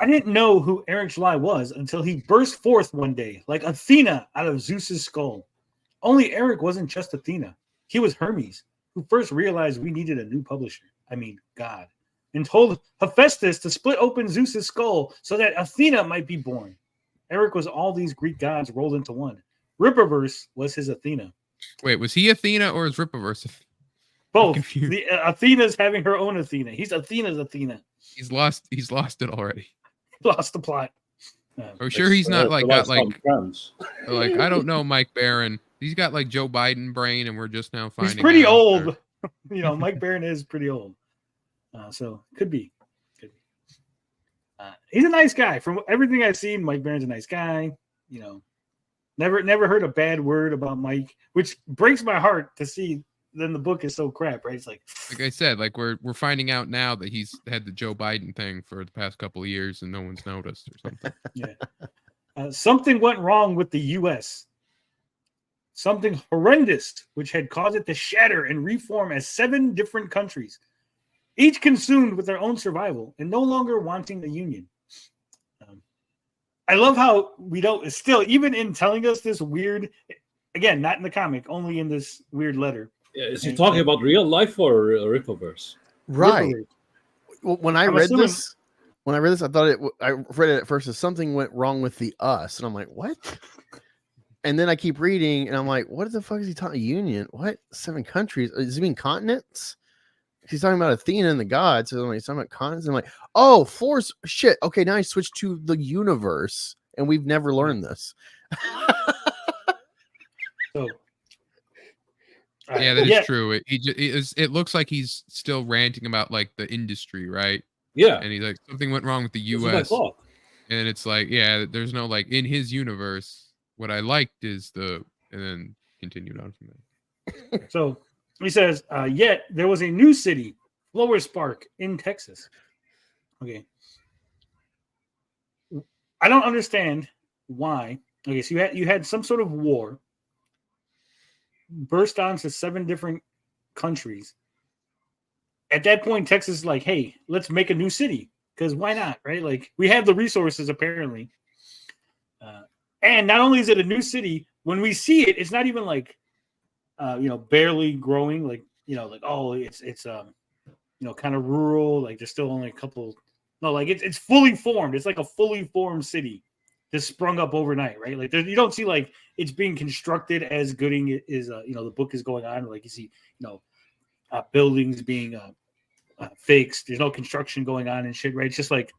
I didn't know who Eric July was until he burst forth one day, like Athena out of Zeus's skull. Only Eric wasn't just Athena. He was Hermes, who first realized we needed a new publisher. I mean, God. And told Hephaestus to split open Zeus's skull so that Athena might be born. Eric was all these Greek gods rolled into one. Rippaverse was his Athena. Wait, was he Athena or is Rippaverse? Both. Athena's having her own Athena. He's Athena's Athena. He's lost it already. Lost the plot. Are we sure he's not like got like I don't know, Mike Barron. He's got like Joe Biden brain, and we're just now finding. He's pretty old. Mike Barron is pretty old. So could be. He's a nice guy. From everything I've seen, Mike Barron's a nice guy. Never heard a bad word about Mike, which breaks my heart to see. Then the book is so crap, right? It's like I said, like we're finding out now that he's had the Joe Biden thing for the past couple of years and no one's noticed or something. Yeah. Something went wrong with the U.S. Something horrendous, which had caused it to shatter and reform as 7 different countries, each consumed with their own survival and no longer wanting the union. I love how we don't still, even in telling us this weird, again, not in the comic, only in this weird letter. Yeah, is he talking about real life or Rippaverse? Right. Well, when I read this, I thought I read it at first as something went wrong with the us, and I'm like, what? And then I keep reading, and I'm like, what the fuck is he talking? Union? What? 7 countries? Does he mean continents? He's talking about Athena and the gods. So he's talking about continents. I'm like, oh, force shit. Okay, now I switched to the universe, and we've never learned this. So. Yeah, that is true. It looks like he's still ranting about like the industry, right? Yeah. And he's like, something went wrong with the U.S. And it's like, yeah, there's no like in his universe. What I liked is and then continued on from there. So he says, yet there was a new city, Flower Spark, in Texas. Okay. I don't understand why. Okay, so you had some sort of war. Burst onto 7 different countries. At that point, Texas is like, hey, let's make a new city. Because why not, right? Like, we have the resources, apparently. And not only is it a new city, when we see it, it's not even like, barely growing. Like, it's kind of rural. Like, there's still only a couple. No, like, it's fully formed. It's like a fully formed city. Just sprung up overnight, right? Like you don't see like it's being constructed as Goodyng is, the book is going on. Like you see, buildings being fixed. There's no construction going on and shit, right? It's just like,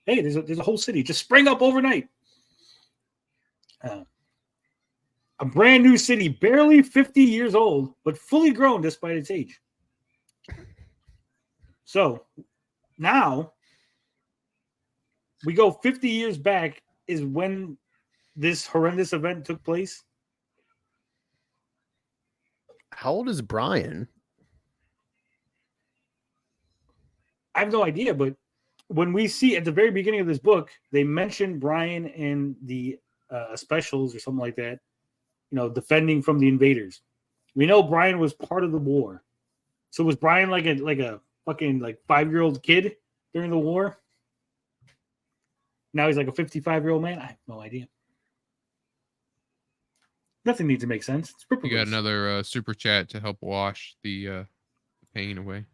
hey, there's a whole city just sprang up overnight. A brand new city, barely 50 years old, but fully grown despite its age. So now we go 50 years back. Is when this horrendous event took place. How old is Brian? I have no idea, but when we see at the very beginning of this book, they mention Brian in the specials or something like that, defending from the invaders. We know Brian was part of the war. So was Brian like a fucking 5-year-old kid during the war? Now he's like a 55-year-old man. I have no idea. Nothing needs to make sense. You got another super chat to help wash the pain away.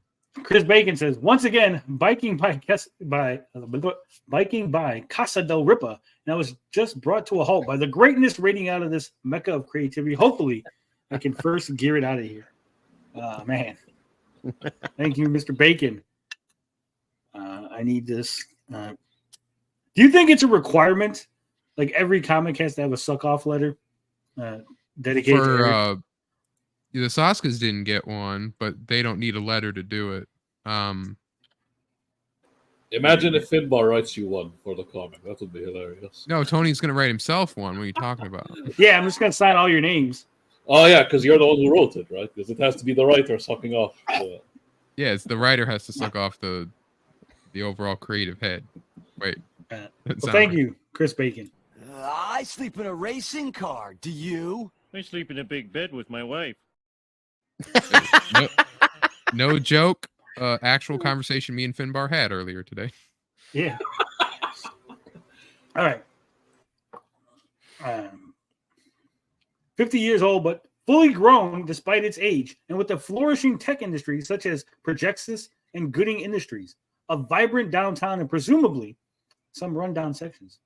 Chris Bacon says, once again, biking by Casa del Rippa, and I was just brought to a halt by the greatness radiating out of this mecca of creativity. Hopefully, I can first gear it out of here. Man. Thank you, Mr. Bacon. I need this. Do you think it's a requirement? Like every comic has to have a suck-off letter dedicated to Eric? The Saskas didn't get one, but they don't need a letter to do it. Imagine if Finbar writes you one for the comic. That would be hilarious. No, Tony's going to write himself one. What are you talking about? Yeah, I'm just going to sign all your names. Oh, yeah, because you're the one who wrote it, right? Because it has to be the writer sucking off. Yeah, it's the writer has to suck off the overall creative head. Wait. Well, thank you, Chris Bacon. I sleep in a racing car. Do you? I sleep in a big bed with my wife. No joke. Actual conversation me and Finbar had earlier today. Yeah. All right. 50 years old, but fully grown despite its age, and with a flourishing tech industry such as Projexis and Gooding Industries, a vibrant downtown, and presumably some rundown sections.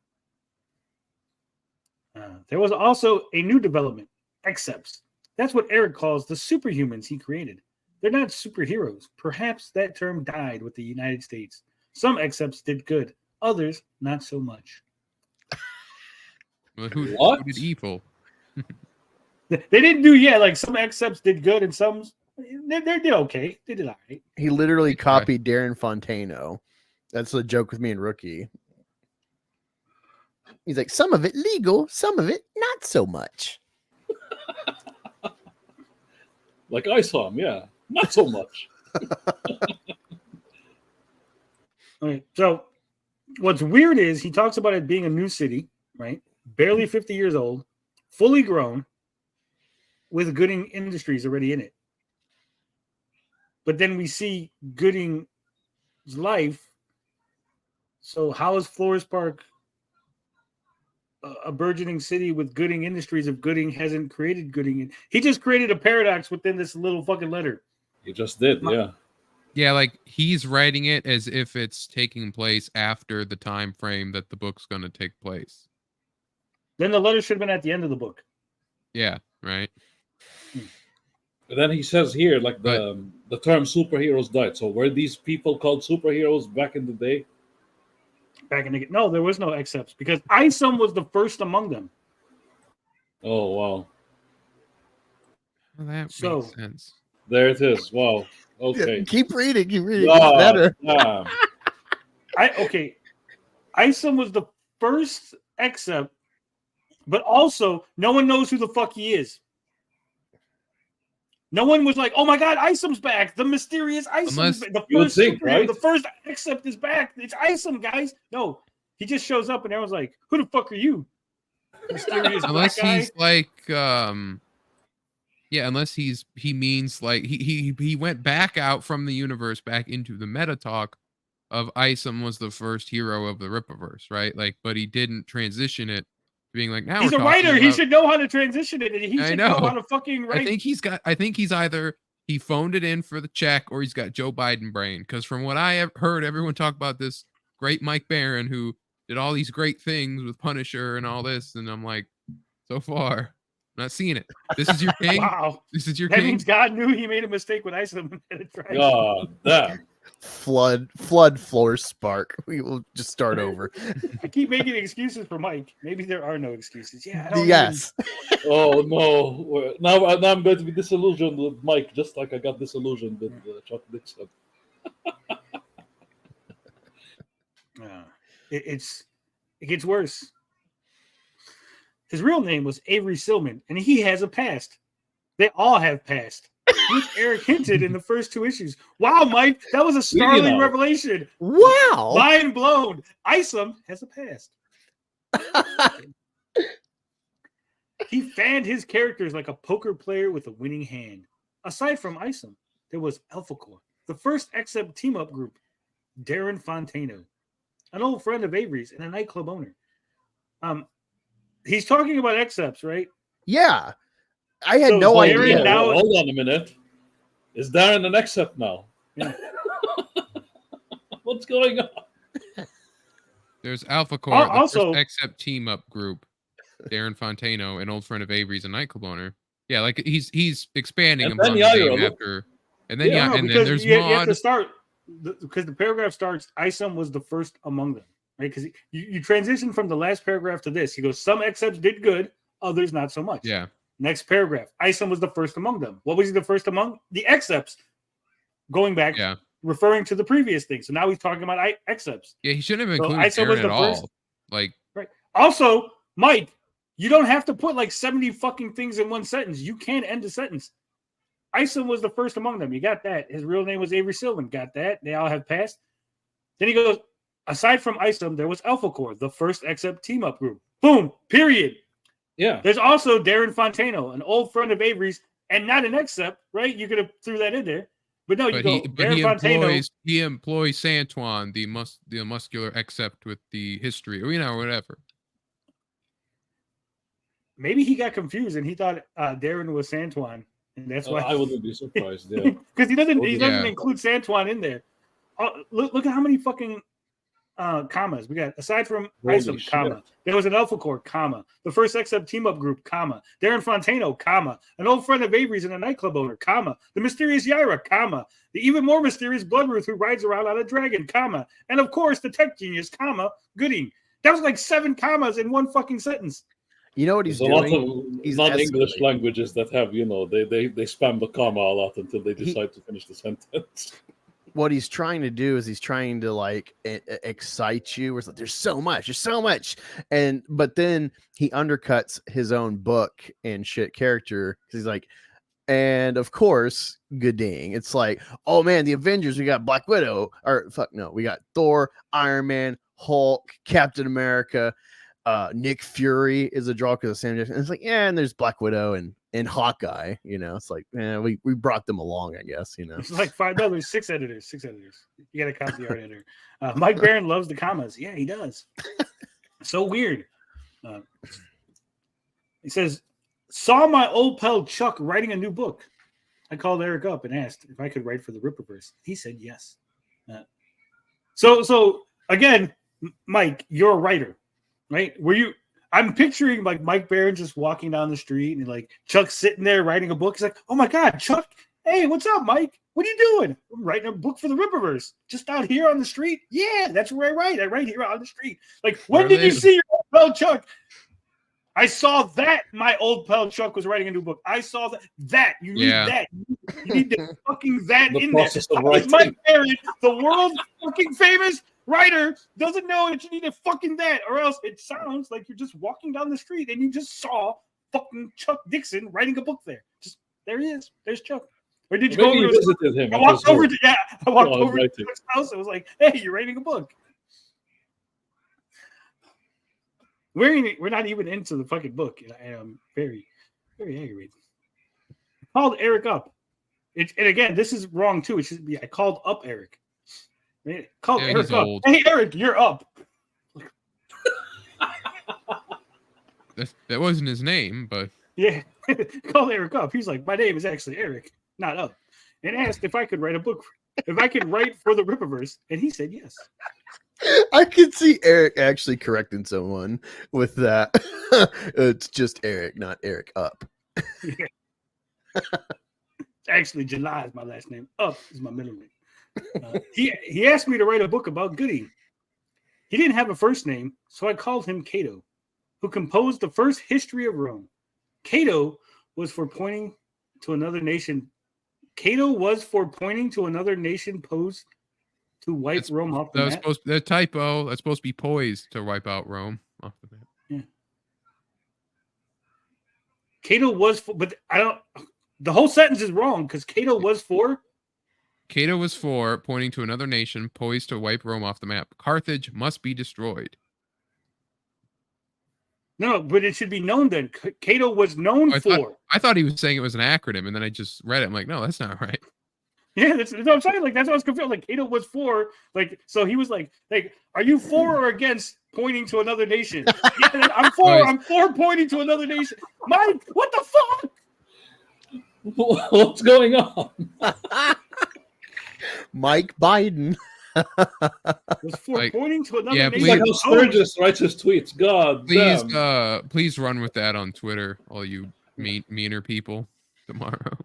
There was also a new development, Accepts. That's what Eric calls the superhumans he created. They're not superheroes. Perhaps that term died with the United States. Some Accepts did good, others not so much. Well, who did evil? They didn't do, like some Accepts did good and some they did okay. They did all right. He literally copied Darren Fontano. That's the joke with me and Rookie. He's like, some of it legal, some of it not so much. Like I saw him, yeah. Not so much. Okay, so what's weird is he talks about it being a new city, right? Barely 50 years old, fully grown, with Gooding Industries already in it. But then we see Gooding's life. So how is Flores Park a burgeoning city with Gooding Industries if Gooding hasn't created Gooding? He just created a paradox within this little fucking letter. You just did, yeah. Yeah, like he's writing it as if it's taking place after the time frame that the book's going to take place. Then the letter should have been at the end of the book. Yeah, right. But then he says here, like the term superheroes died. So were these people called superheroes back in the day? No, there was no Accepts because Isom was the first among them. Oh wow. Well, that makes sense. There it is. Wow. Okay. Yeah, keep reading. It's better. Isom was the first Accept, but also no one knows who the fuck he is. No one was like, "Oh my God, Isom's back! The mysterious Isom! The first Accept is back! It's Isom, guys!" No, he just shows up, and everyone's like, "Who the fuck are you?" Mysterious unless black guy? He's like, unless he means like he went back out from the universe back into the meta talk of Isom was the first hero of the Rippaverse, right? Like, but he didn't transition it. Being like, now he's a writer. He should know how to transition it, and he should know how to fucking write. I think he's either he phoned it in for the check or he's got Joe Biden brain. Because from what I have heard, everyone talk about this great Mike Barron who did all these great things with Punisher and all this, and I'm like, so far, I'm not seeing it. This is your king. Wow, this is your that king. means God knew he made a mistake with Isom. God damn. Flood floor spark. We will just start over. I keep making excuses for Mike. Maybe there are no excuses. Yeah. Yes. Oh no! Now I'm going to be disillusioned with Mike, just like I got disillusioned with Chuck Dixon. It gets worse. His real name was Avery Silman, and he has a past. They all have past. Which Eric hinted in the first two issues. Wow, Mike, that was a startling revelation. Wow. Mind blown. Isom has a past. He fanned his characters like a poker player with a winning hand. Aside from Isom, there was Alpha Core, the first Accept team-up group, Darren Fontano, an old friend of Avery's and a nightclub owner. He's talking about Accepts, right? Yeah. I had no idea. Hold on a minute. Is Darren an Accept now? Yeah. What's going on? There's Alpha Core, the also first Accept team up group. Darren Fontano, an old friend of Avery's, a nightclub owner. Yeah, like he's expanding among the name after, and then and then there's you have to start because the paragraph starts. Isom was the first among them, right? Because you transition from the last paragraph to this. He goes, some Accepts did good, others not so much. Yeah. Next paragraph. Isom was the first among them. What was he the first among? The Accepts. Going back, referring to the previous thing. So now he's talking about Accepts. Yeah, he shouldn't have included Darren at all. Like, right. Also, Mike, you don't have to put like 70 fucking things in one sentence. You can end a sentence. Isom was the first among them. You got that. His real name was Avery Silman. Got that. They all have passed. Then he goes, aside from Isom, there was Alpha Core, the first Accept team-up group. Boom. Period. Yeah. There's also Darren Fontano, an old friend of Avery's, and not an Accept, right? You could have threw that in there. But no, he employs Santuan, the muscular Accept with the history, or whatever. maybe he got confused and he thought Darren was Santuan, and that's why I wouldn't be surprised. Yeah. because he doesn't Yeah. include Santuan in there. Look at how many fucking commas we got. Aside from Holy Isom, shit. comma. There was an Alpha Core, comma. The first XF team up group, comma. Darren Fontano, comma. An old friend of Avery's and a nightclub owner, comma. The mysterious Yaira, comma. The even more mysterious Bloodruth who rides around on a dragon, comma. And of course, the tech genius, comma. Gooding. That was like 7 commas in one fucking sentence. You know what he's There's a lot doing? of He's non-English escalating. languages that have, they spam the comma a lot until they decide to finish the sentence. What he's trying to do is he's trying to like excite you. Where it's like, there's so much, but then he undercuts his own book and shit character because he's like, and of course, Gooding. It's like, oh man, the Avengers. We got Black Widow, or fuck no, we got Thor, Iron Man, Hulk, Captain America. Nick Fury is a draw because of Sam Jackson. And it's like, yeah, and there's Black Widow and Hawkeye. It's like, we brought them along, I guess. It's like $5. 6 editors. You got to count the art editor. Mike Barron loves the commas. Yeah, he does. So weird. He says, saw my old pal Chuck writing a new book. I called Eric up and asked if I could write for the Rippaverse. He said yes. So again, Mike, you're a writer, right? I'm picturing like Mike Barron just walking down the street and like Chuck sitting there writing a book. He's like, oh my God, Chuck. Hey, what's up, Mike? What are you doing? I'm writing a book for the Rippaverse. Just out here on the street? Yeah, that's where I write. I write here on the street. Like, when did you see your old pal Chuck? I saw that my old pal Chuck was writing a new book. I saw that. You need that. You need to fucking that in there. Mike Barron, the world fucking famous writer, doesn't know that you need to fucking that, or else it sounds like you're just walking down the street and you just saw fucking Chuck Dixon writing a book there. Just there he is. There's Chuck. Or did you go over to visited him? I walked over to Chuck's house. I was like, hey, you're writing a book. We're not even into the fucking book. I am very, very aggravated. I called Eric up. And again, this is wrong too. It should be I called up Eric. I called Eric up. Old. Hey, Eric, you're up. That wasn't his name, but yeah, called Eric up. He's like, my name is actually Eric, not up, and asked if I could write a book, if I could write for the Rippaverse, and he said yes. I could see Eric actually correcting someone with that. It's just Eric, not Eric up. Actually, July is my last name. Up is my middle name. He asked me to write a book about Gooding. He didn't have a first name, so I called him Cato, who composed the first history of Rome. Cato was for pointing to another nation. Cato was for pointing to another nation posed to wipe Rome off the map. The typo. That's supposed to be poised to wipe out Rome off the map. Yeah. Cato was for, but I don't. The whole sentence is wrong because Cato was for. Cato was for pointing to another nation poised to wipe Rome off the map. Carthage must be destroyed. No, but it should be known then. Cato was known for. I thought he was saying it was an acronym, and then I just read it. I'm like, no, that's not right. Yeah, that's what I'm saying. Like, that's what I was confused. Like, Cato was for, like, so he was like, are you for or against pointing to another nation? Yeah, I'm for. I'm for pointing to another nation. Mike, what the fuck? What's going on? Mike Biden was for pointing to another nation. It's like how Sturgis writes his tweets. God, please run with that on Twitter, all you meaner people tomorrow.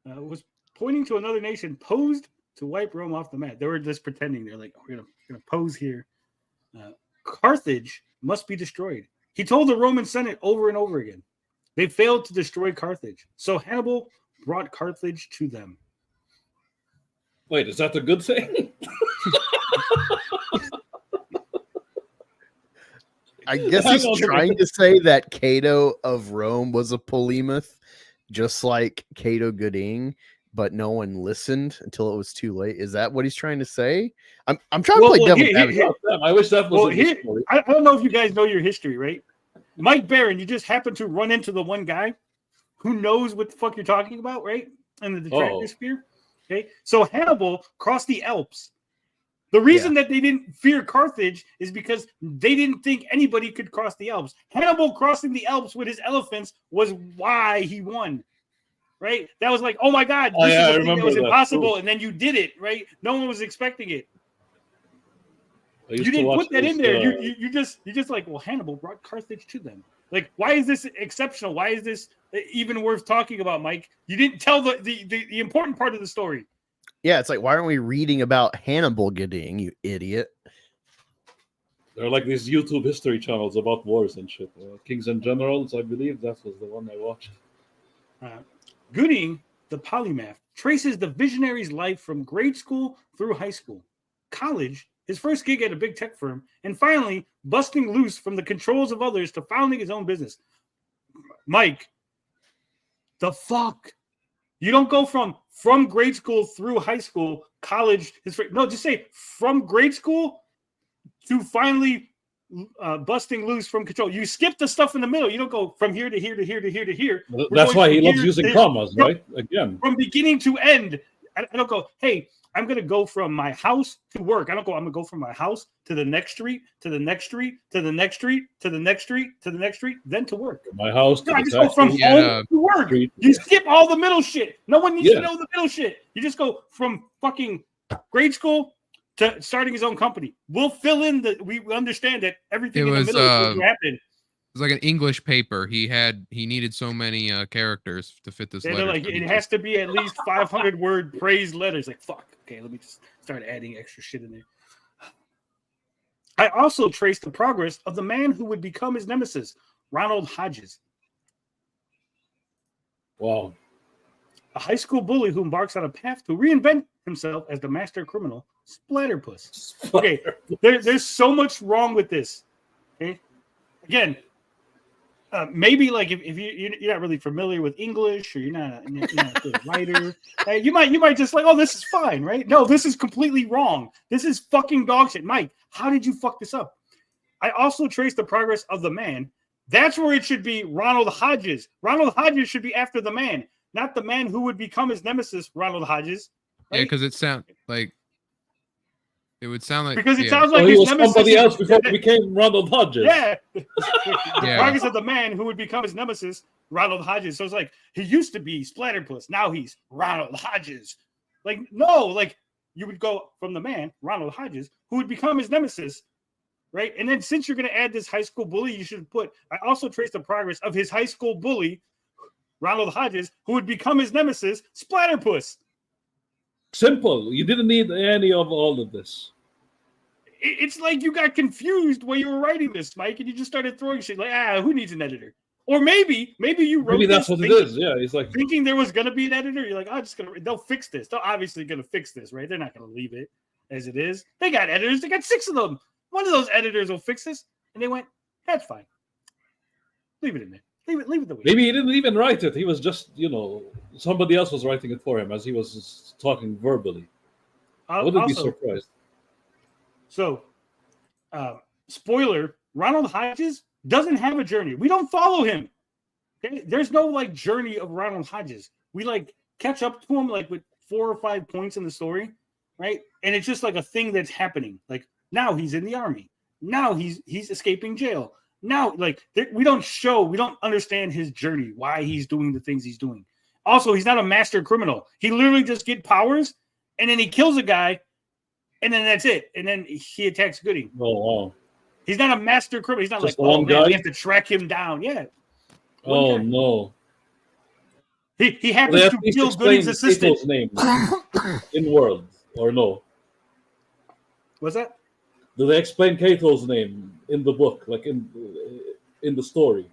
Was pointing to another nation posed to wipe Rome off the map. They were just pretending. They're like, we're gonna pose here. Carthage must be destroyed. He told the Roman Senate over and over again. They failed to destroy Carthage, so Hannibal brought Carthage to them. Wait, is that a good thing? I guess he's trying to say that Cato of Rome was a polemoth, just like Cato Gooding, but no one listened until it was too late. Is that what he's trying to say? I'm trying to play devil's advocate. I wish that was. I don't know if you guys know your history, right? Mike Barron, you just happen to run into the one guy who knows what the fuck you're talking about, right? And the detractor sphere. Okay, so Hannibal crossed the Alps The reason that they didn't fear Carthage is because they didn't think anybody could cross the Alps. Hannibal crossing the Alps with his elephants was why he won. Right? That was like, oh my God, this is a thing that was impossible, and then you did it, right? No one was expecting it. You didn't put that in there. You just like, well, Hannibal brought Carthage to them. Like, why is this exceptional? Why is this even worth talking about, Mike? You didn't tell the important part of the story. Yeah, it's like, why aren't we reading about Hannibal Gooding, you idiot? There are like these YouTube history channels about wars and shit. Kings and Generals, I believe that was the one I watched. Gooding, the polymath, traces the visionary's life from grade school through high school, college, his first gig at a big tech firm, and finally busting loose from the controls of others to founding his own business. Mike, the fuck? You don't go from grade school through high school, college. Just say from grade school to finally busting loose from control. You skip the stuff in the middle. You don't go from here to here to here to here to here. That's why he loves using commas, right? Again, from beginning to end. I don't go, hey, I'm going to go from my house to work. I don't go, I'm going to go from my house to the next street, to the next street, to the next street, to the next street, to the next street, then to work. My house to I just go from home to work. Street. You skip all the middle shit. No one needs to know the middle shit. You just go from fucking grade school to starting his own company. We'll fill in we understand that everything in the middle is what happened. It was like an English paper. He needed so many characters to fit this letter. Like, it has to be at least 500 word praise letters. Like, fuck. Okay, let me just start adding extra shit in there. I also traced the progress of the man who would become his nemesis, Ronald Hodges. Wow. A high school bully who embarks on a path to reinvent himself as the master criminal, Splatterpuss. Okay, there's so much wrong with this. Okay, again, maybe like if you're not really familiar with English, or you're not a good writer, you might just like, oh, this is fine, right? No, this is completely wrong. This is fucking dog shit. Mike, how did you fuck this up? I also traced the progress of the man. That's where it should be Ronald Hodges. Ronald Hodges should be after the man, not the man who would become his nemesis, Ronald Hodges. Right? Yeah, because it sounds like his nemesis was somebody else before he became Ronald Hodges. Yeah. The progress of the man who would become his nemesis, Ronald Hodges. So it's like, he used to be Splatterpuss. Now he's Ronald Hodges. Like, no, like you would go from the man, Ronald Hodges, who would become his nemesis, right? And then since you're going to add this high school bully, you should put, I also traced the progress of his high school bully, Ronald Hodges, who would become his nemesis, Splatterpuss. Simple. You didn't need any of all of this. It's like you got confused when you were writing this, Mike, and you just started throwing shit like, who needs an editor? Or maybe you wrote. Maybe that's what it is. Yeah, it's like thinking there was gonna be an editor. You're like, they'll fix this. They're obviously gonna fix this, right? They're not gonna leave it as it is. They got editors. They got 6 of them. One of those editors will fix this, and they went, that's fine. Leave it in there. Leave it the way. Maybe he didn't even write it. He was just, somebody else was writing it for him as he was talking verbally. I wouldn't be surprised. So, spoiler, Ronald Hodges doesn't have a journey. We don't follow him. Okay? There's no like journey of Ronald Hodges. We like catch up to him like with 4 or 5 points in the story, right? And it's just like a thing that's happening. Like now he's in the army. Now he's escaping jail. Now, like we don't understand his journey, why he's doing the things he's doing. Also, he's not a master criminal. He literally just gets powers, and then he kills a guy, and then that's it. And then he attacks Gooding. Oh, wow. He's not a master criminal. He's not just like, man, we have to track him down. Yeah. Oh, no. He happens to kill Gooding's assistant. Name in world, or no? What's that? Do they explain Cato's name in the book, like in the story?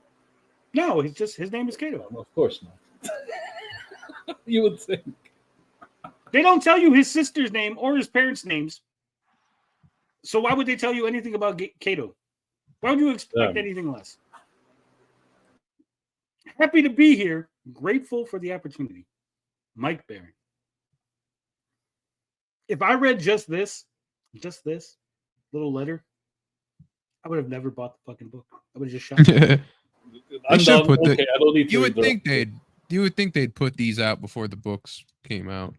No, his name is Cato. Well, of course not. You would think. They don't tell you his sister's name or his parents' names. So why would they tell you anything about Cato? Why would you expect anything less? Happy to be here. Grateful for the opportunity. Mike Barron. If I read just this little letter, I would have never bought the fucking book. I would have just shot it. I don't need to. You would think they'd put these out before the books came out.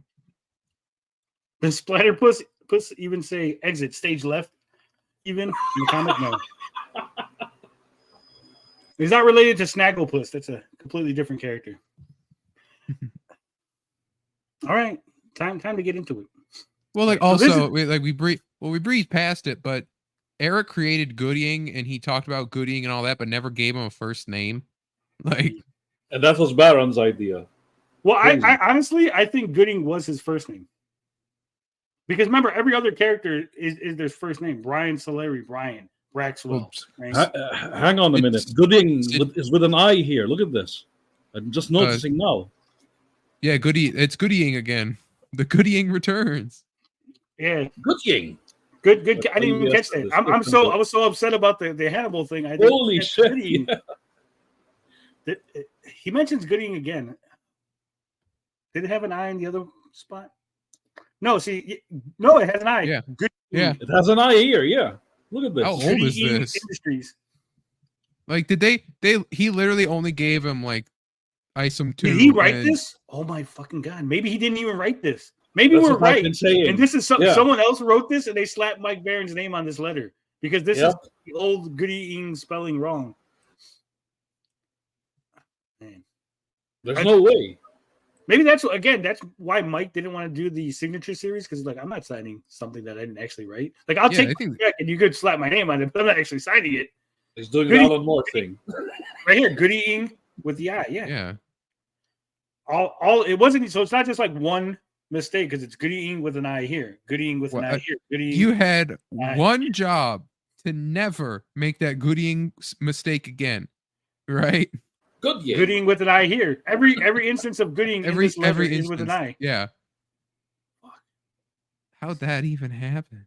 The Splatterpuss Puss even say exit stage left? Even in the comic, no. He's not related to Snagglepuss. That's a completely different character. All right, time to get into it. Well, like So also we breezed past it, but Eric created Goodying and he talked about Goodying and all that, but never gave him a first name. Like, And that was Baron's idea. Well, Crazy. I honestly I think Goodyng was his first name. Because remember, every other character is their first name. Brian Soleri, Brian, Braxwell. Right? Hang on a minute. Goodying is with an I here. Look at this. I'm just noticing now. Yeah, it's Goodying again. The Goodying returns. Yeah. Goodying. Good. I didn't even catch that. I was so upset about the Hannibal thing. I Holy shit. Yeah. He mentions Goodying again. Did it have an I in the other spot? No, it has an I. Yeah. Goodying. Yeah. It has an I here. Yeah. Look at this. How old is Goodying this? Industries. Like, did he literally only gave him like Isom 2? Did he write this? Oh my fucking god. Maybe he didn't even write this. Maybe we're right. And this is someone else wrote this and they slapped Mike Barron's name on this letter because this is the old Goodying spelling wrong. Man. There's no way. Maybe that's why Mike didn't want to do the signature series because like I'm not signing something that I didn't actually write. Like I'll take the check and you could slap my name on it, but I'm not actually signing it. He's doing the Alan Moore thing. Right here, Goodying with the I, Yeah. All it wasn't so it's not just like one mistake because it's Goodying with an I here, Goodying with an I here. Goodying. You had one job to never make that Goodying mistake again, right? Goodying with an I here. Every instance of Goodying every is instance with an I. Yeah. How'd that even happen?